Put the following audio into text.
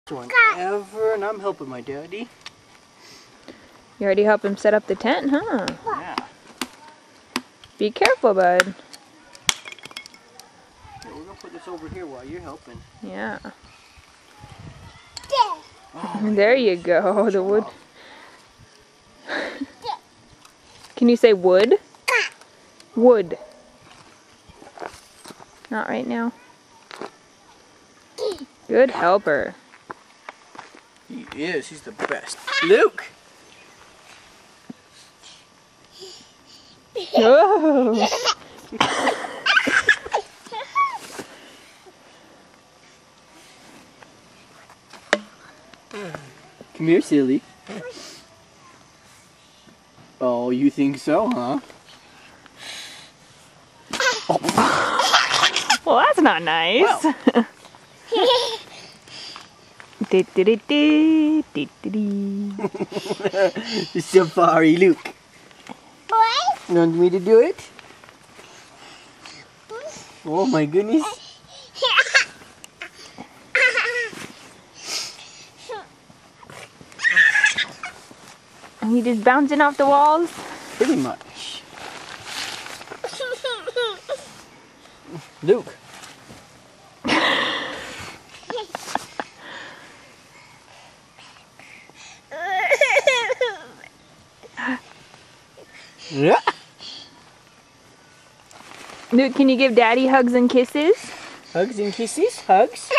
One ever, and I'm helping my daddy. You already helped him set up the tent, huh? Yeah. Be careful, bud. Yeah, we're gonna put this over here while you're helping. Yeah. Oh, there you go, the wood. Can you say wood? Wood. Not right now. Good helper. He is. He's the best. Luke! Oh. Come here, silly. Oh, you think so, huh? Oh. Well, that's not nice. Wow. Safari, Luke. What? You want me to do it? Oh my goodness. He just bouncing off the walls? Pretty much. Luke. Yeah. Luke, can you give Daddy hugs and kisses? Hugs and kisses? Hugs?